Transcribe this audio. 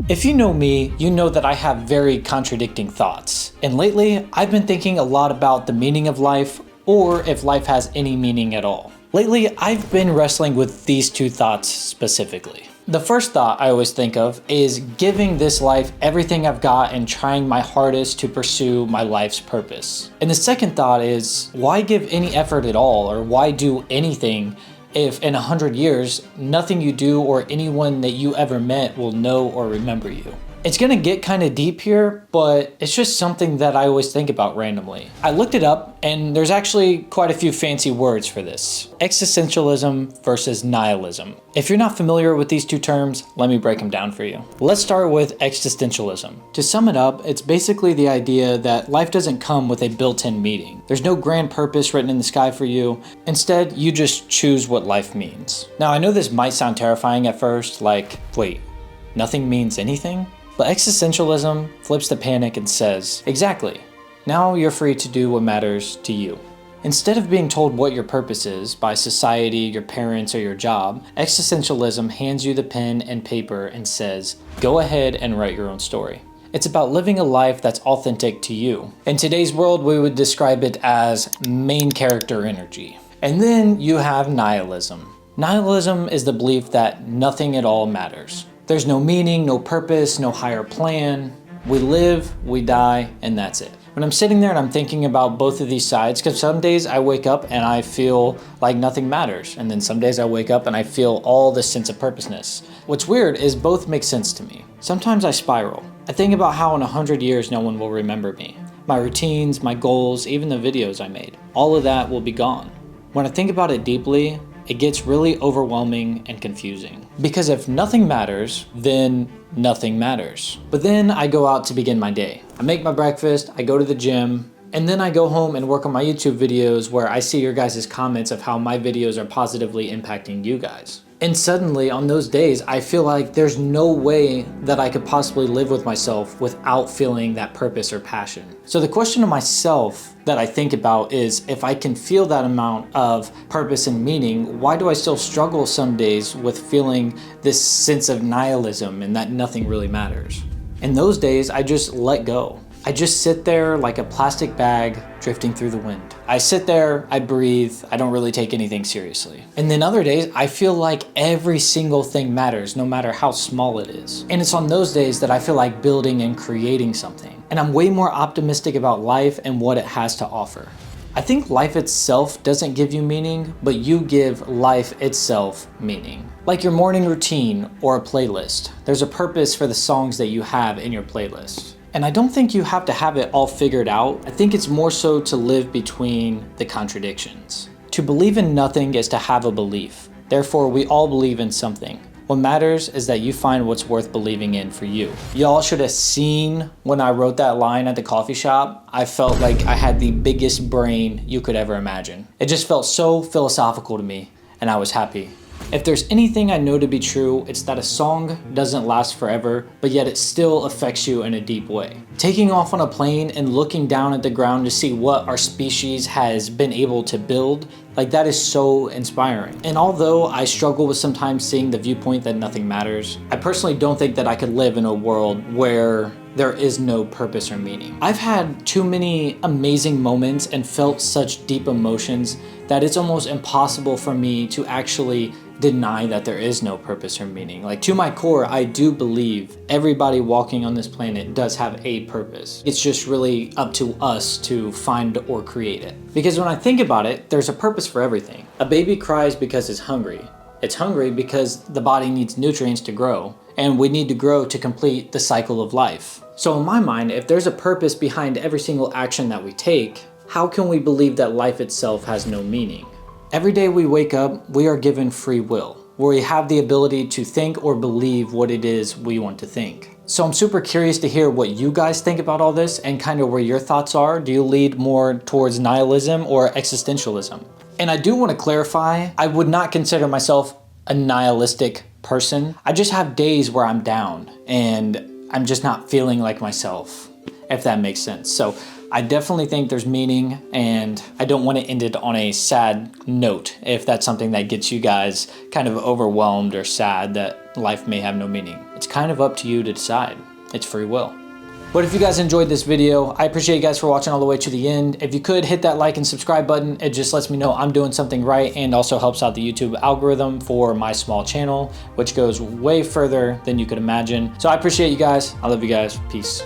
If you know me, you know that I have very contradicting thoughts. And lately, I've been thinking a lot about the meaning of life, or if life has any meaning at all. Lately, I've been wrestling with these two thoughts specifically. The first thought I always think of is giving this life everything I've got and trying my hardest to pursue my life's purpose. And the second thought is, why give any effort at all, or why do anything if in 100 years, nothing you do or anyone that you ever met will know or remember you? It's gonna get kind of deep here, but it's just something that I always think about randomly. I looked it up, and there's actually quite a few fancy words for this. Existentialism versus nihilism. If you're not familiar with these two terms, let me break them down for you. Let's start with existentialism. To sum it up, it's basically the idea that life doesn't come with a built-in meaning. There's no grand purpose written in the sky for you. Instead, you just choose what life means. Now, I know this might sound terrifying at first, like, wait, nothing means anything? But existentialism flips the panic and says, exactly, now you're free to do what matters to you. Instead of being told what your purpose is by society, your parents, or your job, existentialism hands you the pen and paper and says, go ahead and write your own story. It's about living a life that's authentic to you. In today's world, we would describe it as main character energy. And then you have nihilism. Nihilism is the belief that nothing at all matters. There's no meaning, no purpose, no higher plan. We live, we die, and that's it. When I'm sitting there and I'm thinking about both of these sides, because some days I wake up and I feel like nothing matters, and then some days I wake up and I feel all this sense of purposeness. What's weird is both make sense to me. Sometimes I spiral. I think about how in 100 years no one will remember me. My routines, my goals, even the videos I made. All of that will be gone. When I think about it deeply, it gets really overwhelming and confusing. Because if nothing matters, then nothing matters. But then I go out to begin my day. I make my breakfast, I go to the gym, and then I go home and work on my YouTube videos where I see your guys' comments of how my videos are positively impacting you guys. And suddenly on those days, I feel like there's no way that I could possibly live with myself without feeling that purpose or passion. So the question to myself that I think about is, if I can feel that amount of purpose and meaning, why do I still struggle some days with feeling this sense of nihilism and that nothing really matters? In those days, I just let go. I just sit there like a plastic bag drifting through the wind. I sit there, I breathe, I don't really take anything seriously. And then other days, I feel like every single thing matters, no matter how small it is. And it's on those days that I feel like building and creating something. And I'm way more optimistic about life and what it has to offer. I think life itself doesn't give you meaning, but you give life itself meaning. Like your morning routine or a playlist. There's a purpose for the songs that you have in your playlist. And I don't think you have to have it all figured out. I think it's more so to live between the contradictions. To believe in nothing is to have a belief. Therefore, we all believe in something. What matters is that you find what's worth believing in for you. Y'all should have seen when I wrote that line at the coffee shop. I felt like I had the biggest brain you could ever imagine. It just felt so philosophical to me, and I was happy. If there's anything I know to be true, it's that a song doesn't last forever, but yet it still affects you in a deep way. Taking off on a plane and looking down at the ground to see what our species has been able to build, like that is so inspiring. And although I struggle with sometimes seeing the viewpoint that nothing matters, I personally don't think that I could live in a world where there is no purpose or meaning. I've had too many amazing moments and felt such deep emotions that it's almost impossible for me to actually deny that there is no purpose or meaning. Like, to my core, I do believe everybody walking on this planet does have a purpose. It's just really up to us to find or create it. Because when I think about it, there's a purpose for everything. A baby cries because it's hungry. It's hungry because the body needs nutrients to grow, and we need to grow to complete the cycle of life. So in my mind, if there's a purpose behind every single action that we take, how can we believe that life itself has no meaning? Every day we wake up, we are given free will, where we have the ability to think or believe what it is we want to think. So I'm super curious to hear what you guys think about all this and kind of where your thoughts are. Do you lead more towards nihilism or existentialism? And I do want to clarify, I would not consider myself a nihilistic person. I just have days where I'm down and I'm just not feeling like myself, if that makes sense. So I definitely think there's meaning, and I don't want to end it on a sad note if that's something that gets you guys kind of overwhelmed or sad that life may have no meaning. It's it's kind of up to you to decide. It's free will. But if you guys enjoyed this video, I appreciate you guys for watching all the way to the end. If you could hit that like and subscribe button, it just lets me know I'm doing something right and also helps out the YouTube algorithm for my small channel, which goes way further than you could imagine. So I appreciate you guys. I love you guys. Peace.